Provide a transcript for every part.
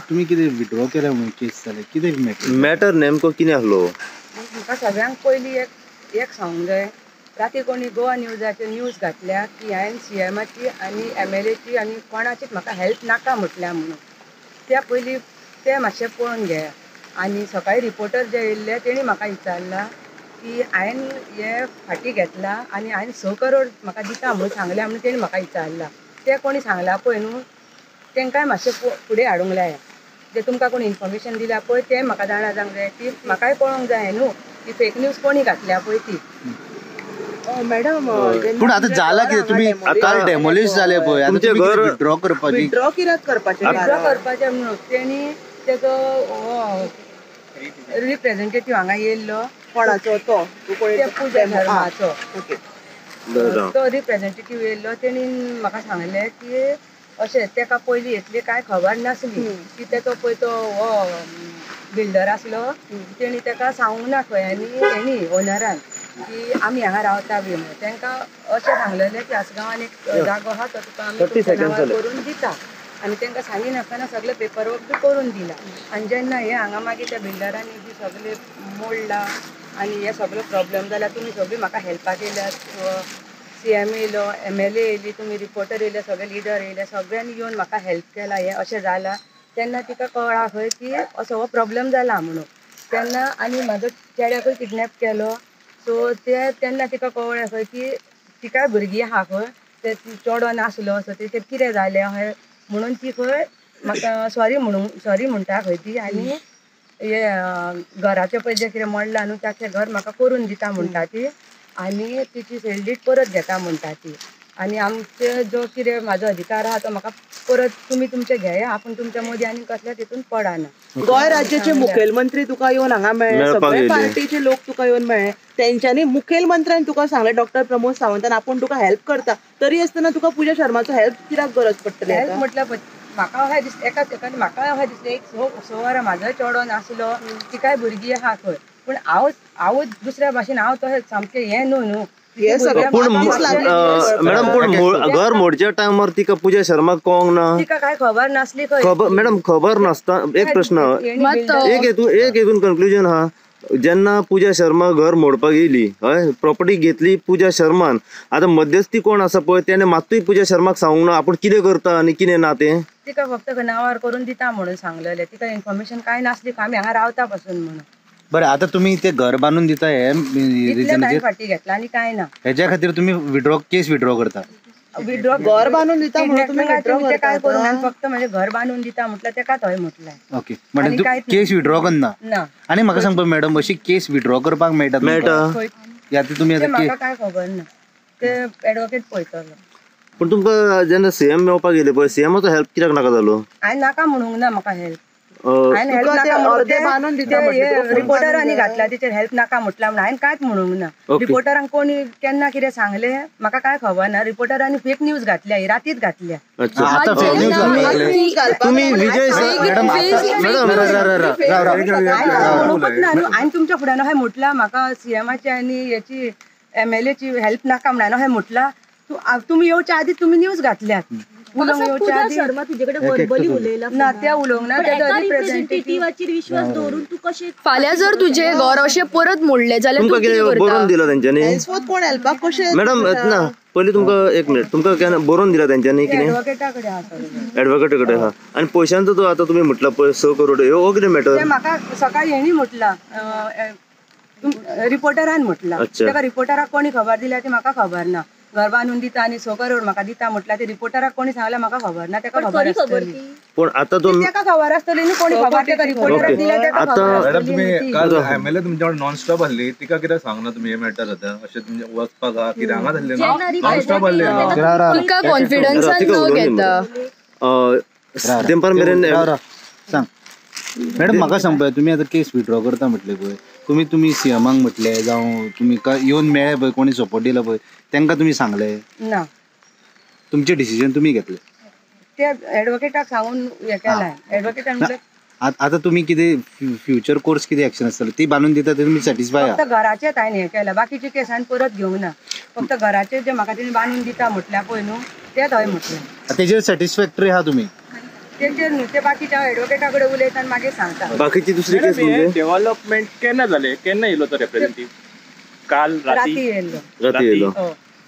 तुम्ही किती विड्रॉ केला म्हणून केस जाले किती मॅटर नेमको कितें आहलो? म्हाका सगळ्यांक पयलीं एक सांगूंक जाय, राती कोणी गोवा न्यूजाचेर न्यूज घातल्या की हांवें CMची आनी MLAची आनी कोणाचीच म्हाका हेल्प नाका म्हटल्या म्हणून. त्या पयलीं ते मातशें पळोवन घेया. आनी सकाळीं रिपोर्टर जे येयल्ले तेणी म्हाका विचारला की हांवें हे फाटीं घेतला आनी हांवें 6 करोड म्हाका दिता म्हणून सांगल्या म्हणून तेणी म्हाका विचारला. ते कोणी सांगला पळय न्हू, तांकांय मातशें फुडें हाडूंक जाय. जे तुमकां कोणी इन्फॉर्मेशन दिल्या पळय तें म्हाका जाणा जावंक जाय. ती म्हाकाय कळोंक जाय न्हू की फेक न्यूज कोणी घातल्या पळय ती. मॅडम पूण आतां जाला कितें तुमी काल डेमोलिश जाले पळय, आतां तुमी विड्रॉ करपाची विड्रॉ कित्याक करपाचें? विड्रॉ करपाचें म्हणून तेणी तेजो रिप्रेझेंटेटीव हांगा येयल्लो. कोणाचो तो पूजा शर्माचो. तो रिप्रेझेंटेटीव येयल्लो. तेणी म्हाका सांगलें की अशें तेका पयलीं इतली कांय खबर नासली की तेचो पळय तो हो बिल्डर आसलो. तेणी तेका सांगूंक ना खंय आनी हेणी ओनरान की आमी हांगा रावता बी म्हणून. तांकां अशें सांगलेलें की आसगांवान एक जागो आहा तो तुका आमी तुमच्या नांवार करून दिता. आनी तांकां सांगी नासतना सगळें पेपर वर्क बी करून दिला. आनी जेन्ना हे हांगा मागीर त्या बिल्डरांनी बी सगळें मोडला आनी हे सगळो प्रॉब्लेम जाला, तुमी सगळीं म्हाका हेल्पाक येयल्यात. CM येयलो, MLA येयली, तुमी रिपोर्टर येयले, सगळे लिडर येयले, सगळ्यांनी येवन म्हाका हेल्प केला. हें अशें जालां तेन्ना तिका कळ्ळा खंय की असो हो प्रॉब्लेम जाला म्हणून. तेन्ना आनी म्हाजो चेड्याकूय किडनॅप केलो. सो तेन्ना तिका कळ्ळें खंय की तिकाय भुरगीं आहा खंय, ते चेडो नासलो असो तेचेर कितें जालें अशें म्हणून ती खंय म्हाका सॉरी म्हणटा खंय ती. आनी हे घराचें पळय जें कितें मोडलां न्हू ताचें घर म्हाका करून दिता म्हणटा ती. आनी तिची सेलडीट परत घेता म्हणटा ती. आनी आमचे जो कितें म्हाजो अधिकार आहा तो म्हाका परत तुमी तुमचे घेया. आपूण तुमच्या मदीं आनी कसल्या तितून पडना. गोंय राज्याचे मुखेलमंत्री तुका येवन हांगा मेळ्ळे, सगळे पार्टीचे लोक तुका येवन मेळ्ळे. तेंच्यांनी मुखेलमंत्र्यान तुका सांगलें डॉक्टर प्रमोद सावंतान आपूण तुका हेल्प करता. तरी आसतना तुका पूजा शर्माचो हेल्प कित्याक गरज पडटली? हेल्प म्हटल्यार म्हाका अशें दिसता एकाच एकान म्हाका अशें दिसलें एक स वरां म्हाजोय चेडो नासलो, तिकाय भुरगीं आहा खंय. पूण हांवूच दुसऱ्या भाशेन हांव तशें सामकें हें न्हू. मॅडम पूण घर मोडच्या टायमार तिका पूजा शर्माक कळोंक ना? तिका काय खबर नासली खंय. मॅडम खबर नासता. एक प्रश्न, एक हेतून कन्क्लुजन आहा. जेन्ना पूजा शर्मा घर मोडपाक येयली हय, प्रॉपर्टी घेतली पूजा शर्मान, आतां मध्यस्थी कोण आसा पळय त्याने मात्तूय पूजा शर्माक सांगूंक ना आपूण कितें करता आनी कितें ना तें? तिका फक्त नांवार करून दिता म्हणून सांगलेलें. तिका इन्फॉर्मेशन काय नासली आमी हांगा रावता पासून म्हणून. बरें, आतां तुमी ते घर बांदून दिता हे रिजनाचेर फाटी घेतला आनी काय ना. हेच्या खातीर तुमी केस विड्रॉ करता? विड्रॉ घर बांदून दिता म्हणून तुमी काय करून हांवें फक्त म्हणजे घर बांदून दिता म्हटलं तेका थंय म्हटलें. ओके, म्हणजे तूं केस विड्रॉ करना? ना. आनी म्हाका सांग पळय मॅडम, अशी केस विड्रॉ करपाक मेळटा? तुमी म्हाका काय खबर ना, ते एडवोकेट पळयतलो. पण तुमकां जेन्ना CM मेळपाक गेले पळय, CMचो हेल्प कित्याक नाका जालो? हांवें नाका म्हणूंक ना म्हाका हेल्प. रिपोर्टरांनी घातला तेचेर हेल्प नाका म्हटला म्हणून हांवें कांयच म्हणूंक ना. रिपोर्टरांक कोणी केन्ना कितें सांगलें म्हाका काय खबर ना. रिपोर्टरांनी फेक न्यूज घातल्या, ही रातीच घातल्या. तुम्ही विजय हांवें तुमच्या फुड्यान अशें म्हटलां म्हाका CMची आनी हेची MLAची हेल्प नाका म्हणून हांवें म्हटलां. तुम्ही येवच्या आधी तुम्ही न्यूज घातल्यात. फाल्यां जर तुझे घर अशें परत मोडले जाल्यार बरोवन दिला तेंच्यांनी? मॅडम ना पयलीं तुमकां एक मिनिट, तुमकां केन्ना बरोवन दिला तेंच्यांनी कितें? एडवोकेटा कडेन आहा. आनी पयशांचो तो आतां तुमी म्हटला पळय 6 करोड, हो कितें मॅटर? म्हाका सकाळीं हेणी म्हटलां, रिपोर्टरान म्हटलां. तेका रिपोर्टराक कोणी खबर दिल्या ती म्हाका खबर ना. घर बांदून दिता आनी 6 करोड म्हाका दिता म्हटला ते रिपोर्टराक कोणी सांगला म्हाका खबर ना. तेका खबर आसतली. पण आता तो तेका खबर आसतली न्हू, कोणी खबर तेका रिपोर्टराक दिल्या तेका खबर आसतली. तुम्ही काल MLA तुमच्या नॉन स्टॉप हल्ली, तिका कित्याक सांगना तुमी हे मॅटर जाता अशें तुमचे वचपाक हा कितें हांगा जाल्ले नॉन स्टॉप हल्ले तुका कॉन्फिडन्सान न घेता तेंपार मेरेन सांग. मॅडम म्हाका सांग पळय, तुमी आतां केस विड्रॉ करता म्हटले पळय, तुमी CMाक म्हटले जावं तुमी येवन मेळ्ळे पळय कोणी सपोर्ट दिला पळय तांकां तुमी सांगले ना? तुमचे डिसिजन तुमी घेतले? ते एडवोकेटाक सांगून हे केलां. एडवोकेटान म्हटलें आतां तुमी कितें फ्युचर कोर्स कितें एक्शन आसतलें ती बांदून दिता ते तुमी सॅटिस्फाय? फक्त घराचेच हांवें हे केला, बाकीचे केस हांवें परत घेवंक ना. फक्त घराचे जे म्हाका तेणी बांदून दिता म्हटल्या पळय न्हू तेच हांवें म्हटलें. तेजेर सॅटिस्फॅक्टरी आहा तुमी? तेचेर न्हू ते बाकीच्या एडवोकेटा कडेन उलयता आनी मागीर सांगता. बाकीची दुसरी केस म्हणजे डेव्हलपमेंट केन्ना जाले, केन्ना येयलो तो रिप्रेझेंटेटिव्ह? काल राती येयल्लो. राती येयलो. हो.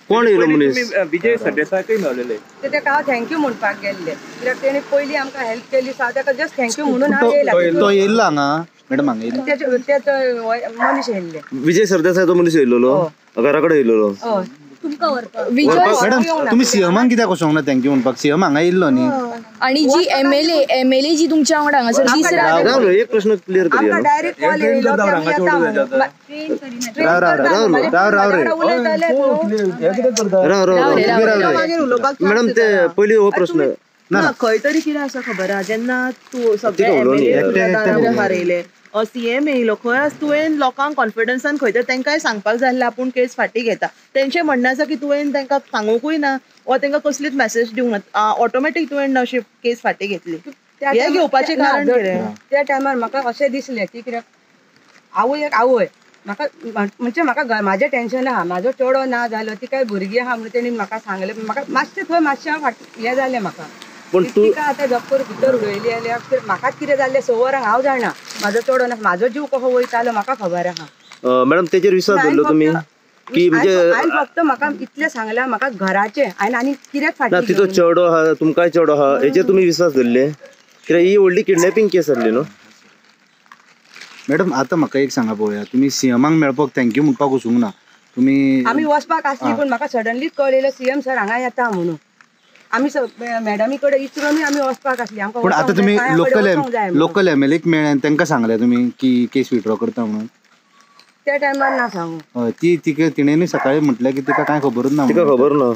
कोण येयलो मनीस? विजय सरदेसायकय मेळलेले. ते ताका हांव थँक्यू म्हणपाक गेल्ले, कित्याक तेणी पयलीं आमकां हेल्प केली सा ताका जस्ट थँक्यू म्हणून हांव येयला. तो येयल्लो हांगा मॅडम हांगा येयल्लो. तेच मनीस येयल्ले. विजय सरदेसाय तो मनीस येयलो घरा कडेन येयलो. हय. विजय मॅडम तुम्ही सीएमांक कित्याक वचोंक ना थँक्यू म्हणपाक? सीएम हांगा येयल्लो न्ही. आणि जी एमएलए जी तुमच्या वांगडा हांगासर दीस रात राव एक प्रश्न क्लिअर करूया आमकां न्हू. डायरेक्ट कॉल येयलो की आमी येता म्हणून. राव मागीर उलोवपाक मॅडम ते पयली हो प्रश्न ना खंय तरी कितें आसा खबर आहा, जेन्ना तूं सगळे एमएलए हारयले, सीएम येयलो, खंय तुवें लोकांक कॉन्फिडन्सान खंय तर तांकांय सांगपाक जाय आसलें आपूण केस फाटी घेता. तेंचें म्हणणें आसा की तुवें तांकां सांगूंकूय ना वा तांकां कसलीच मेसेज दिवंक ना, ऑटोमॅटीक तुवें अशी केस फाटी घेतली. हे घेवपाचें कारण कितें? त्या टायमार म्हाका अशें दिसलें की कित्याक आवय म्हाका म्हणजे म्हाका म्हाजें टेन्शन आहा, म्हाजो चेडो ना जालो, ती काय भुरगीं आहा म्हणून तेणी म्हाका सांगलें. म्हाका मातशें हें जालें म्हाका. पण तू तिका आतां जप्पर भितर उडयली जाल्यार म्हाकाच कितें जाल्लें 6 वरांक हांव जाणा. म्हाजो चेडो ना, म्हाजो जीव कसो वयतालो म्हाका खबर आहा. मॅडम तेचेर विश्वास दवरलो तुमी की म्हणजे हांवें फक्त म्हाका इतलें सांगलां म्हाका घराचें हांवें आनी कित्याक ना फाटी तिचो चेडो आहा तुमकांय चेडो आहा हेचेर तुमी विश्वास दवरले कित्याक ही व्हडली किडनॅपिंग केस आसली न्हू. मॅडम आता म्हाका एक सांगा पळोवया, तुमी सीएमांक मेळपाक थँक्यू म्हणपाक वचूंक ना. तुमी आमी वचपाक आसली पूण म्हाका सडनलीच कळयलें सीएम सर हांगा येता म्हणून. आमी मॅडमी कडेन इचरूनय आमी वचपाक आसली. आमकां पण आता तुम्ही लोकल एमएलएक मेळ्ळ्या तांकां सांगल्या तुमी की केस विथड्रॉ करता म्हणून? त्या टायमार ना सांगू. हय तिणेंनी सकाळी म्हटलें की तिका कांय खबरूच ना. तिका खबर ना.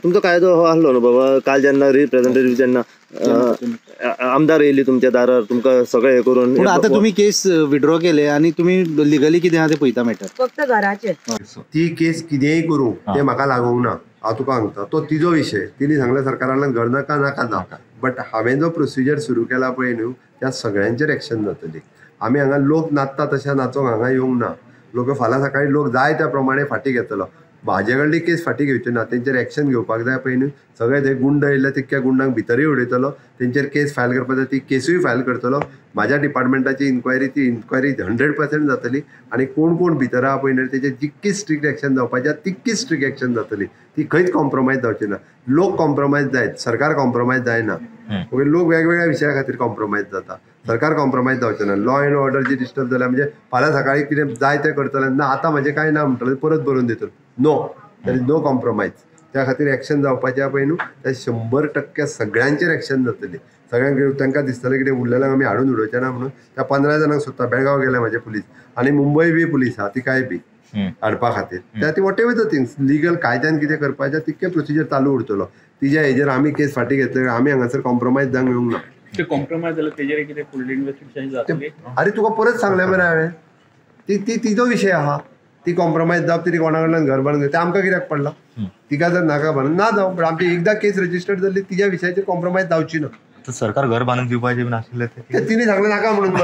तुमचो कायदो हो आसलो न्हू बाबा. काल जेन्ना रिप्रेझेंटेटिव्ह जेन्ना आमदार येयली तुमच्या दारार तुमकां सगळें हे करून. पूण आतां तुमी केस विथड्रॉ केले आनी तुमी लिगली कितें आहा तें पळयता मेळटा. फक्त घराचें. ती केस कितेंय करूं तें म्हाका लागूंक ना. हांव तुका सांगता तो तिजो विशय. तिणी सांगलें सरकारांतल्यान घर नाका ना. बट हांवें जो प्रोसिजर सुरू केला पळय न्हू त्या सगळ्यांचेर एक्शन जातली. आमी हांगा लोक नाचता तशें नाचोंक हांगा येवंक ना. लोक फाल्यां सकाळी लोक जाय त्या प्रमाणे फाटी घेतलो. म्हाजे कडली केस फाटी घेवची ना. तेंचेर एक्शन घेवपाक जाय पळय न्हू. सगळे थंय गुंड येयले तितक्या गुंडांक भितरूय उडयतलो. तेंचेर केस फायल करपाक जाय ती केसूय फायल करतलो. म्हाज्या डिपार्टमेंटाची इन्क्वायरी 100% जातली आनी कोण कोण भितर आहा पळय न्हू तेचेर जितकी स्ट्रिक्ट एक्शन जावपाची तितकी स्ट्रिक्ट एक्शन जातली. ती खंयच कॉम्प्रोमायज जावची ना. लोक कॉम्प्रोमायज जायत, सरकार कॉम्प्रोमायज जायना. लोक वेगवेगळ्या विशया खातीर कॉम्प्रोमायज जाता. सरकार कॉम्प्रोमायज जावचें ना. लॉ एंड ऑर्डर जी डिस्टर्ब जाल्या म्हणजे फाल्यां सकाळी कितें जाय तें करतले ना आतां म्हाजें कांय ना म्हणटलें परत बरोवन दितलो. No there is no compromise. त्या खातीर एक्शन जावपाचें पळय न्हू त्या 100% सगळ्यांचेर एक्शन जातली. सगळ्यांक तांकां दिसतलें कितें उरलेल्यांक आमी हाडून उडोवचें ना म्हणून. त्या 15 जाणांक सोदता. बेळगांव गेले म्हाजे पुलीस आनी मुंबय बी पुलीस आहा तिकाय बी हाडपा खातीर. त्या ती वॉटेवर द थिंग्स लिगल कायद्यान कितें करपाचें तितकें प्रोसिजर चालू उरतलो. तिच्या हेजेर आमी केस फाटी घेतले आमी हांगासर कॉम्प्रोमायज जावंक येवंक ना. कॉम्प्रोमायज जाल्यार तेजेर कितें फुडली इन्व्हेस्टिगेशन जातली? अरे तुका परत सांगलें मरे हांवें. ती तिजो विशय आहा. ती कॉम्प्रोमायज जावप ती कोणा कडल्यान घर बांदून ते आमकां कित्याक पडला. तिका जर नाका बांदून ना जावं पण आमची एकदा केस रजिस्टर्ड जाल्ली तिच्या विशयाचेर कॉम्प्रोमायज जावची ना. सरकार घर बांधून दिवपाचें बीन आशिल्लें तिने सांगलें नाका म्हणून.